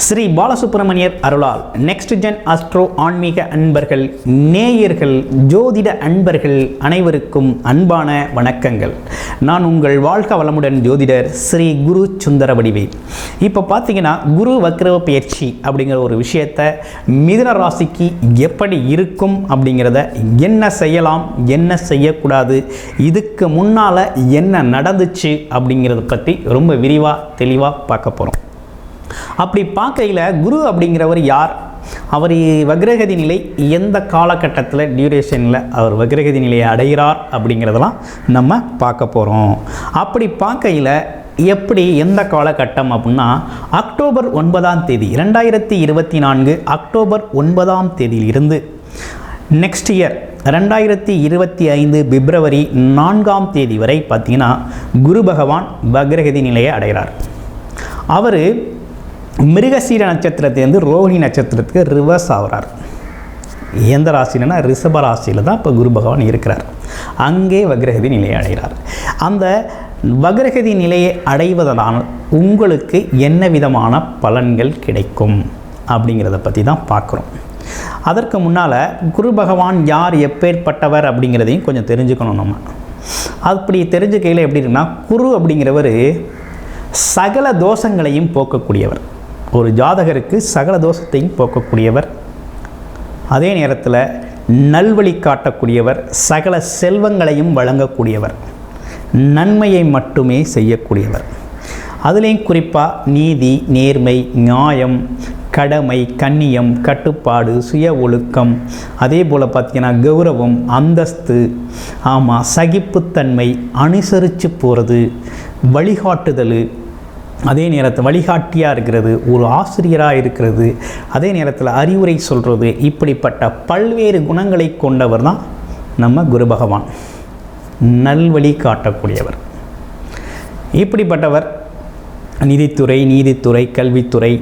ஸ்ரீ பாலசுப்ரமணியர் அருளால் next gen astro ஆன்மீக அன்பர்கள், நேயர்கள், ஜோதிட அன்பர்கள் அனைவருக்கும் அன்பான வணக்கங்கள். நான் உங்கள் வாழ்க வளமுடன் ஜோதிடர் ஸ்ரீ குரு சுந்தரவடிவேல். இப்போ பார்த்தீங்கன்னா குரு வக்ர பயிற்சி அப்படிங்கிற ஒரு விஷயத்தை மிதுன ராசிக்கு எப்படி இருக்கும் அப்படிங்கிறத, என்ன செய்யலாம் என்ன செய்யக்கூடாது, இதுக்கு முன்னால் என்ன நடந்துச்சு அப்படிங்கிறத பற்றி ரொம்ப விரிவாக தெளிவாக பார்க்க போகிறோம். அப்படி பார்க்கையில் குரு அப்படிங்கிறவர் யார், அவர் வக்ரகதி நிலை எந்த காலகட்டத்தில் டியூரேஷனில் அவர் வக்ரகதி நிலையை அடைகிறார் அப்படிங்கிறதெல்லாம் நம்ம பார்க்க போகிறோம். அப்படி பார்க்கையில் எப்படி எந்த காலகட்டம் அப்படின்னா அக்டோபர் 9ஆம் தேதி 2024 அக்டோபர் 9ஆம் தேதியிலிருந்து நெக்ஸ்ட் இயர் 2025 பிப்ரவரி 4ஆம் தேதி வரை பார்த்திங்கன்னா குரு பகவான் வக்ரகதி நிலையை அடைகிறார். அவர் மிருகசீர நட்சத்திரத்திலேருந்து ரோஹிணி நட்சத்திரத்துக்கு ரிவர்ஸ் ஆகிறார். எந்த ராசினா ரிஷப ராசியில் தான் இப்போ குரு பகவான் இருக்கிறார். அங்கே வக்ரகதி நிலையை அடைகிறார். அந்த வக்ரகதி நிலையை அடைவதனால் உங்களுக்கு என்ன விதமான பலன்கள் கிடைக்கும் அப்படிங்கிறத பற்றி தான் பார்க்குறோம். அதற்கு முன்னால் குரு பகவான் யார், எப்பேற்பட்டவர் அப்படிங்கிறதையும் கொஞ்சம் தெரிஞ்சுக்கணும். நம்ம அப்படி தெரிஞ்சுக்கையில் எப்படி இருக்குன்னா, குரு அப்படிங்கிறவர் சகல தோஷங்களையும் போக்கக்கூடியவர். ஒரு ஜாதகருக்கு சகல தோஷத்தையும் போக்கக்கூடியவர், அதே நேரத்தில் நல்வழி காட்டக்கூடியவர், சகல செல்வங்களையும் வழங்கக்கூடியவர், நன்மையை மட்டுமே செய்யக்கூடியவர். அதுலேயும் குறிப்பாக நீதி, நேர்மை, நியாயம், கடமை, கண்ணியம், கட்டுப்பாடு, சுய ஒழுக்கம், அதே போல் பார்த்திங்கன்னா கௌரவம், அந்தஸ்து, சகிப்புத்தன்மை, அனுசரித்து போகிறது, வழிகாட்டுதல், அதே நேரத்தில் வழிகாட்டியாக இருக்கிறது, ஒரு ஆசிரியராக இருக்கிறது, அதே நேரத்தில் அறிவுரை சொல்கிறது, இப்படிப்பட்ட பல்வேறு குணங்களை கொண்டவர் தான் நம்ம குரு பகவான். நல்வழி காட்டக்கூடியவர். இப்படிப்பட்டவர் நிதித்துறை, நீதித்துறை, கல்வித்துறை,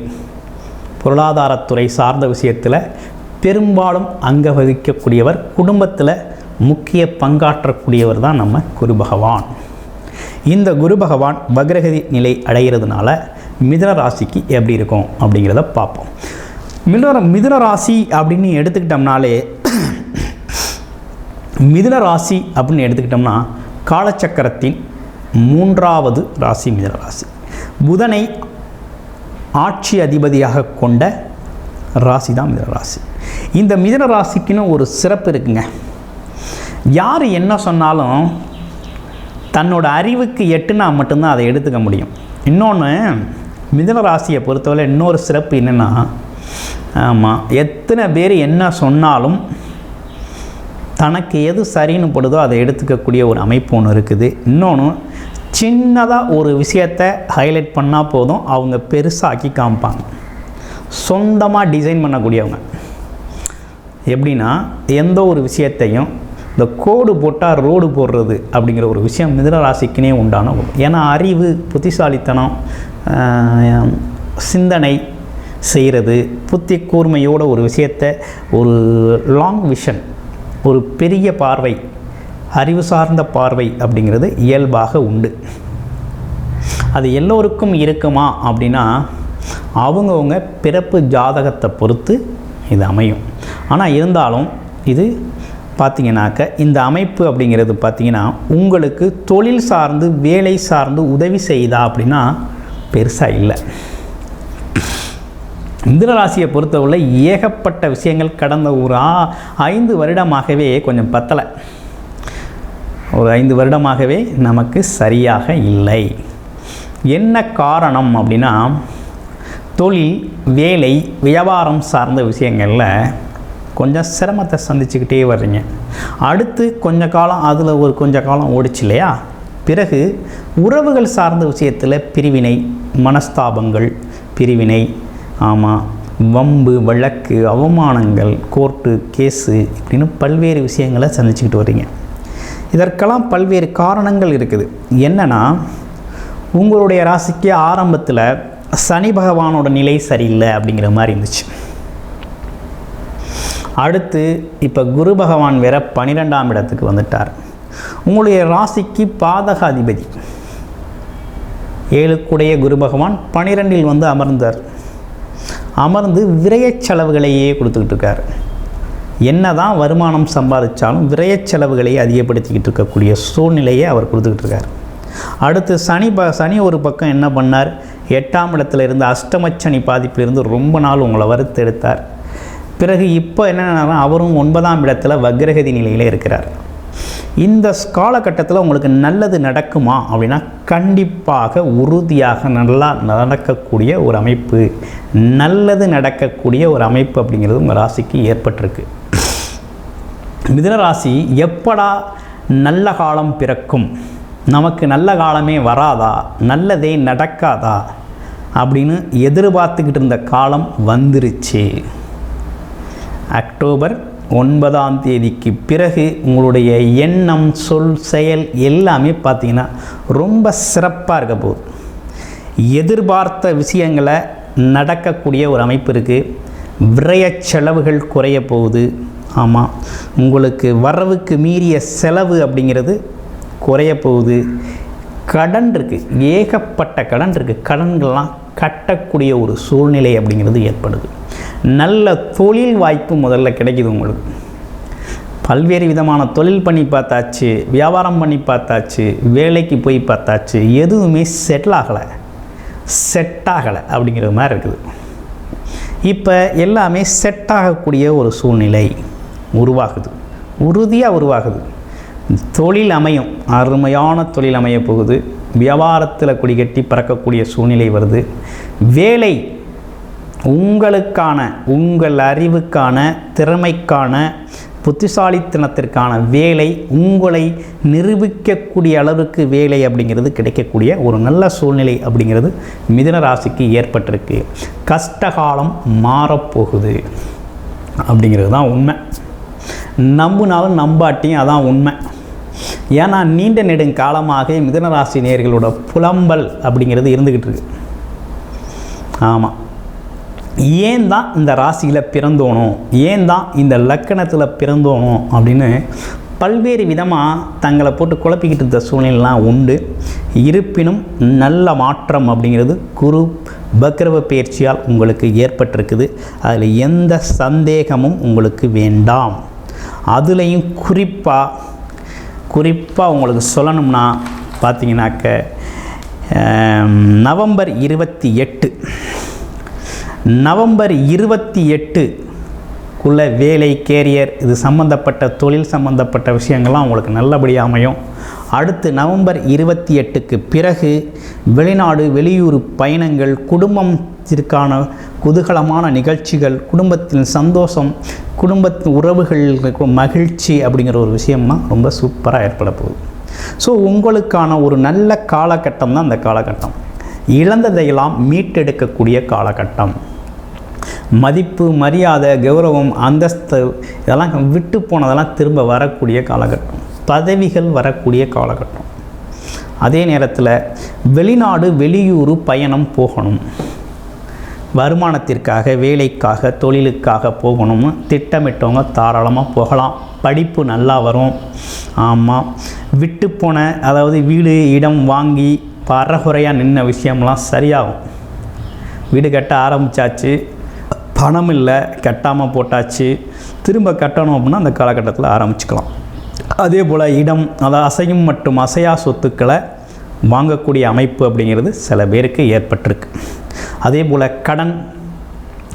பொருளாதாரத்துறை சார்ந்த விஷயத்தில் பெரும்பாலும் அங்க வகிக்கக்கூடியவர். குடும்பத்தில் முக்கிய பங்காற்றக்கூடியவர் தான் நம்ம குரு பகவான். இந்த குரு பகவான் வக்ரகதி நிலை அடைகிறதுனால மிதுன ராசிக்கு எப்படி இருக்கும் அப்படிங்கிறத பார்ப்போம். மிதுன ராசி அப்படின்னு எடுத்துக்கிட்டோம்னாலே, மிதுன ராசி அப்படின்னு எடுத்துக்கிட்டோம்னா காலச்சக்கரத்தின் 3வது ராசி மிதுன ராசி. புதனை ஆட்சி அதிபதியாக கொண்ட ராசி தான் மிதுன ராசி. இந்த மிதுன ராசிக்குன்னு ஒரு சிறப்பு இருக்குங்க. யார் என்ன சொன்னாலும் தன்னோட அறிவுக்கு எட்டுனா மட்டும்தான் அதை எடுத்துக்க முடியும். இன்னொன்று, மிதுன ராசியை பொறுத்தவரை இன்னொரு சிறப்பு என்னென்னா, எத்தனை பேர் என்ன சொன்னாலும் தனக்கு எது சரின்னு படுதோ அதை எடுத்துக்கக்கூடிய ஒரு அமைப்பு ஒன்று இருக்குது. இன்னொன்று, சின்னதாக ஒரு விஷயத்தை ஹைலைட் பண்ணால் போதும், அவங்க பெருசாக்கி காமிப்பாங்க. சொந்தமாக டிசைன் பண்ணக்கூடியவங்க. எப்படின்னா, எந்த ஒரு விஷயத்தையும் இந்த கோடு போட்டால் ரோடு போடுறது அப்படிங்கிற ஒரு விஷயம் மிதுன ராசிக்குனே உண்டான. ஏன்னா அறிவு, புத்திசாலித்தனம், சிந்தனை செய்கிறது, புத்தி கூர்மையோட ஒரு விஷயத்தை, ஒரு லாங் விஷன், ஒரு பெரிய பார்வை, அறிவு சார்ந்த பார்வை அப்படிங்கிறது இயல்பாக உண்டு. அது எல்லோருக்கும் இருக்குமா அப்படின்னா அவங்கவுங்க பிறப்பு ஜாதகத்தை பொறுத்து இது அமையும். ஆனால் இருந்தாலும் இது பார்த்திங்கனாக்க இந்த அமைப்பு அப்படிங்கிறது பார்த்திங்கன்னா உங்களுக்கு தொழில் சார்ந்து, வேலை சார்ந்து உதவி செய்தா அப்படின்னா பெருசாக இல்லை. மிதுன ராசியை பொறுத்தவரை ஏகப்பட்ட விஷயங்கள் கடந்த ஒரு 5 வருடமாகவே கொஞ்சம் பத்தலை. ஒரு 5 வருடமாகவே நமக்கு சரியாக இல்லை. என்ன காரணம் அப்படின்னா, தொழில், வேலை, வியாபாரம் சார்ந்த விஷயங்களில் கொஞ்சம் சிரமத்தை சந்திச்சுக்கிட்டே வர்றீங்க. அடுத்து கொஞ்ச காலம் அதில் கொஞ்ச காலம் ஓடிச்சு இல்லையா, பிறகு உறவுகள் சார்ந்த விஷயத்தில் பிரிவினை, மனஸ்தாபங்கள், பிரிவினை, வம்பு, வழக்கு, அவமானங்கள், கோர்ட்டு கேஸு இப்படின்னு பல்வேறு விஷயங்களை சந்திச்சுக்கிட்டு வர்றீங்க. இதற்கெல்லாம் பல்வேறு காரணங்கள் இருக்குது. என்னென்னா, உங்களுடைய ராசிக்கு ஆரம்பத்தில் சனி பகவானோட நிலை சரியில்லை அப்படிங்கிற மாதிரி இருந்துச்சு. அடுத்து இப்போ குரு பகவான் வேற 12ஆம் இடத்துக்கு வந்துட்டார். உங்களுடைய ராசிக்கு பாதக அதிபதி 7க்குடைய குரு பகவான் 12இல் வந்து அமர்ந்தார். அமர்ந்து விரயச் செலவுகளையே கொடுத்துக்கிட்டு இருக்கார். என்ன தான் வருமானம் சம்பாதிச்சாலும் விரயச் செலவுகளையே அதிகப்படுத்திக்கிட்டு இருக்கக்கூடிய சூழ்நிலையை அவர் கொடுத்துக்கிட்டு இருக்கார். அடுத்து சனி ஒரு பக்கம் என்ன பண்ணார், 8ஆம் இடத்துல இருந்து அஷ்டமச்சனி பாதிப்பிலிருந்து ரொம்ப நாள் உங்களை வறுத்தெடுத்தார். பிறகு இப்போ என்னென்னா அவரும் 9ஆம் இடத்துல வக்ரகதி நிலையில் இருக்கிறார். இந்த காலகட்டத்தில் உங்களுக்கு நல்லது நடக்குமா அப்படின்னா கண்டிப்பாக உறுதியாக நல்லா நடக்கக்கூடிய ஒரு அமைப்பு, நல்லது நடக்கக்கூடிய ஒரு அமைப்பு அப்படிங்கிறது உங்கள் ராசிக்கு ஏற்பட்டிருக்கு. மிதுன ராசி எப்படா நல்ல காலம் பிறக்கும், நமக்கு நல்ல காலமே வராதா, நல்லதே நடக்காதா அப்படின்னு எதிர்பார்த்துக்கிட்டு இருந்த காலம் வந்துருச்சு. அக்டோபர் 9ஆம் தேதிக்கு பிறகு உங்களுடைய எண்ணம், சொல், செயல் எல்லாமே பார்த்திங்கன்னா ரொம்ப சிறப்பாக இருக்க போகுது. எதிர்பார்த்த விஷயங்களை நடக்கக்கூடிய ஒரு அமைப்பு இருக்குது. விரய செலவுகள் குறைய போகுது. ஆமாம், உங்களுக்கு வரவுக்கு மீறிய செலவு அப்படிங்கிறது குறைய போகுது. கடன் இருக்குது, ஏகப்பட்ட கடன் இருக்குது. கடன்கள்லாம் கட்டக்கூடிய ஒரு சூழ்நிலை அப்படிங்கிறது ஏற்படுது. நல்ல தொழில் வாய்ப்பு முதல்ல கிடைக்குது உங்களுக்கு. பல்வேறு விதமான தொழில் பண்ணி பார்த்தாச்சு, வியாபாரம் பண்ணி பார்த்தாச்சு, வேலைக்கு போய் பார்த்தாச்சு, எதுவுமே செட் ஆகலை அப்படிங்கிற மாதிரி இருக்குது. இப்போ எல்லாமே செட் ஆகக்கூடிய ஒரு சூழ்நிலை உருவாகுது, உறுதியாக உருவாகுது. தொழில் அமையும், அருமையான தொழில் அமைய போகுது. வியாபாரத்தில் கொடிகட்டி பறக்கக்கூடிய சூழ்நிலை வருது. வேலை உங்களுக்கான, உங்கள் அறிவுக்கான, திறமைக்கான, புத்திசாலித்தனத்திற்கான வேலை, உங்களை நிரூபிக்கக்கூடிய அளவுக்கு வேலை அப்படிங்கிறது கிடைக்கக்கூடிய ஒரு நல்ல சூழ்நிலை அப்படிங்கிறது மிதுன ராசிக்கு ஏற்பட்டிருக்கு. கஷ்டகாலம் மாறப்போகுது அப்படிங்கிறது தான் உண்மை. நம்பினாலும் நம்பாட்டியும் அதான் உண்மை. ஏன்னா நீண்ட நெடுங்காலமாக மிதுன ராசி நேயர்களோட புலம்பல் அப்படிங்கிறது இருந்துக்கிட்டு இருக்கு. ஆமாம், ஏன் தான் இந்த ராசியில் பிறந்தோணும், ஏன் தான் இந்த லக்கணத்தில் பிறந்தோணும் அப்படின்னு பல்வேறு விதமாக தங்களை போட்டு குழப்பிக்கிட்டு இருந்த சூழ்நிலைலாம் உண்டு. இருப்பினும் நல்ல மாற்றம் அப்படிங்கிறது குரு பக்ரவ பயிற்சியால் உங்களுக்கு ஏற்பட்டிருக்குது. அதில் எந்த சந்தேகமும் உங்களுக்கு வேண்டாம். அதுலேயும் குறிப்பாக உங்களுக்கு சொல்லணும்னா பார்த்தீங்கன்னாக்க நவம்பர் 28க்குள்ளே வேலை, கேரியர் இது சம்மந்தப்பட்ட தொழில் சம்மந்தப்பட்ட விஷயங்கள்லாம் உங்களுக்கு நல்லபடியாக அமையும். அடுத்து நவம்பர் 28க்கு பிறகு வெளிநாடு, வெளியூர் பயணங்கள், குடும்பத்திற்கான குதூகலமான நிகழ்ச்சிகள், குடும்பத்தின் சந்தோஷம், குடும்பத்தின் உறவுகள் மகிழ்ச்சி அப்படிங்கிற ஒரு விஷயம்லாம் ரொம்ப சூப்பராக ஏற்பட போகுது. ஸோ உங்களுக்கான ஒரு நல்ல காலகட்டம் தான் அந்த காலகட்டம். இழந்ததையெல்லாம் மீட்டெடுக்கக்கூடிய காலகட்டம். மதிப்பு, மரியாதை, கௌரவம், அந்தஸ்து இதெல்லாம் விட்டு போனதெல்லாம் திரும்ப வரக்கூடிய காலகட்டம். பதவிகள் வரக்கூடிய காலகட்டம். அதே நேரத்தில் வெளிநாடு, வெளியூர் பயணம் போகணும், வருமானத்திற்காக, வேலைக்காக, தொழிலுக்காக போகணும்னு திட்டமிட்டவங்க தாராளமாக போகலாம். படிப்பு நல்லா வரும். ஆமாம், விட்டு போன, அதாவது வீடு, இடம் வாங்கி பரகுறையாக நின்ன விஷயம்லாம் சரியாகும். வீடு கட்ட ஆரம்பித்தாச்சு, பணம் இல்லை, கட்டாமல் போட்டாச்சு, திரும்ப கட்டணும் அப்படின்னா அந்த காலகட்டத்தில் ஆரம்பிச்சுக்கலாம். அதே போல் இடம், அதாவது அசையும் மற்றும் அசையா சொத்துக்களை வாங்கக்கூடிய அமைப்பு அப்படிங்கிறது சில பேருக்கு ஏற்பட்டிருக்கு. அதே போல் கடன்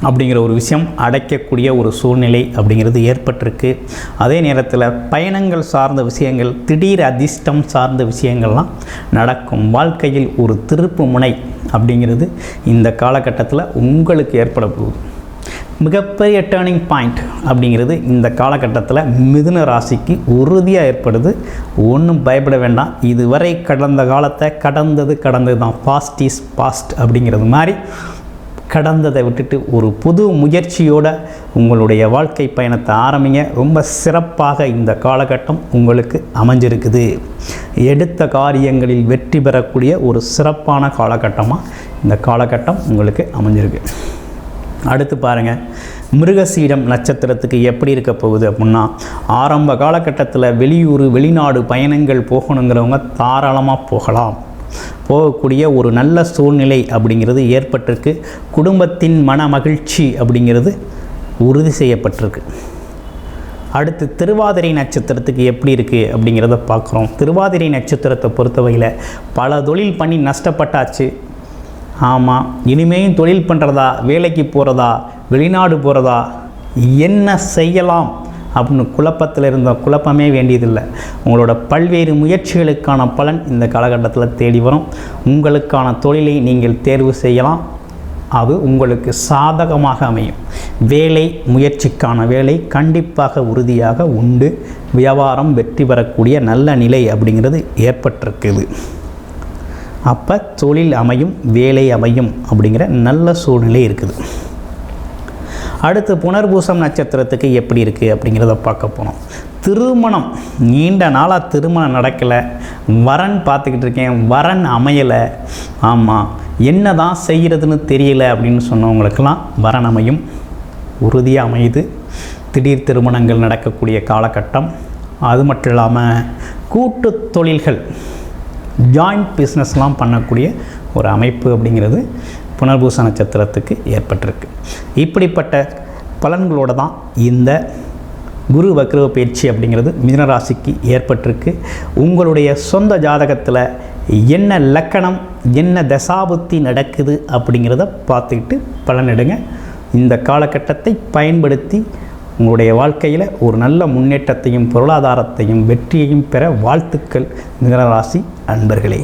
அப்படிங்கிற ஒரு விஷயம் அடைக்கக்கூடிய ஒரு சூழ்நிலை அப்படிங்கிறது ஏற்பட்டிருக்கு. அதே நேரத்தில் பயணங்கள் சார்ந்த விஷயங்கள், திடீர் அதிர்ஷ்டம் சார்ந்த விஷயங்கள்லாம் நடக்கும். வாழ்க்கையில் ஒரு திருப்பு முனை அப்படிங்கிறது இந்த காலகட்டத்தில் உங்களுக்கு ஏற்பட போகுது. மிகப்பெரிய டேர்னிங் பாயிண்ட் அப்படிங்கிறது இந்த காலகட்டத்தில் மிதுன ராசிக்கு உறுதியாக ஏற்படுது. ஒன்றும் பயப்பட வேண்டாம். இதுவரை கடந்த காலத்தை கடந்தது தான். பாஸ்ட் இஸ் பாஸ்ட் அப்படிங்கிறது மாதிரி கடந்ததை விட்டுட்டு ஒரு புது முயற்சியோடு உங்களுடைய வாழ்க்கை பயணத்தை ஆரம்பிங்க. ரொம்ப சிறப்பாக இந்த காலகட்டம் உங்களுக்கு அமைஞ்சிருக்குது. எடுத்த காரியங்களில் வெற்றி பெறக்கூடிய ஒரு சிறப்பான காலகட்டமாக இந்த காலகட்டம் உங்களுக்கு அமைஞ்சிருக்கு. அடுத்து பாருங்கள், மிருகசீடம் நட்சத்திரத்துக்கு எப்படி இருக்க போகுது அப்படின்னா, ஆரம்ப காலகட்டத்தில் வெளியூர், வெளிநாடு பயணங்கள் போகணுங்கிறவங்க தாராளமாக போகலாம். போகக்கூடிய ஒரு நல்ல சூழ்நிலை அப்படிங்கிறது ஏற்பட்டிருக்கு. குடும்பத்தின் மன மகிழ்ச்சி அப்படிங்கிறது உறுதி செய்யப்பட்டிருக்கு. அடுத்து திருவாதிரை நட்சத்திரத்துக்கு எப்படி இருக்குது அப்படிங்கிறத பார்க்குறோம். திருவாதிரை நட்சத்திரத்தை பொறுத்தவரையில் பல தொழில் பண்ணி நஷ்டப்பட்டாச்சு. ஆமாம், இனிமேலும் தொழில் பண்ணுறதா, வேலைக்கு போகிறதா, வெளிநாடு போகிறதா, என்ன செய்யலாம் அப்படின்னு குழப்பத்தில் இருந்த குழப்பமே வேண்டியதில்லை. உங்களோட பல்வேறு முயற்சிகளுக்கான பலன் இந்த காலகட்டத்தில் தேடி வரும். உங்களுக்கான தொழிலை நீங்கள் தேர்வு செய்யலாம். அது உங்களுக்கு சாதகமாக அமையும். வேலை முயற்சிக்கான வேலை கண்டிப்பாக உறுதியாக உண்டு. வியாபாரம் வெற்றி பெறக்கூடிய நல்ல நிலை அப்படிங்கிறது ஏற்பட்டிருக்குது. அப்போ தொழில் அமையும், வேலை அமையும் அப்படிங்கிற நல்ல சூழ்நிலை இருக்குது. அடுத்து புனர்பூசம் நட்சத்திரத்துக்கு எப்படி இருக்குது அப்படிங்கிறத பார்க்க போனோம். திருமணம் நீண்ட நாளாக திருமணம் நடக்கலை, வரன் பார்த்துக்கிட்டு இருக்கேன், வரன் அமையலை, ஆமாம் என்ன தான் செய்கிறதுன்னு தெரியல அப்படின்னு சொன்னவங்களுக்கெல்லாம் வரன் அமையும், உறுதியாக அமையுது. திடீர் திருமணங்கள் நடக்கக்கூடிய காலகட்டம். அது மட்டும் இல்லாமல் கூட்டு தொழில்கள், ஜாயிண்ட் பிஸ்னஸ்லாம் பண்ணக்கூடிய ஒரு அமைப்பு அப்படிங்கிறது புனர்பூச நட்சத்திரத்துக்கு ஏற்பட்டிருக்கு. இப்படிப்பட்ட பலன்களோடு தான் இந்த குரு வக்ர பயிற்சி அப்படிங்கிறது மிதுனராசிக்கு ஏற்பட்டிருக்கு. உங்களுடைய சொந்த ஜாதகத்தில் என்ன லக்கணம், என்ன தசாபுத்தி நடக்குது அப்படிங்கிறத பார்த்துக்கிட்டு பலனிடுங்க. இந்த காலகட்டத்தை பயன்படுத்தி உங்களுடைய வாழ்க்கையில் ஒரு நல்ல முன்னேற்றத்தையும் பொருளாதாரத்தையும் வெற்றியையும் பெற வாழ்த்துக்கள் மிதுனராசி அன்பர்களே.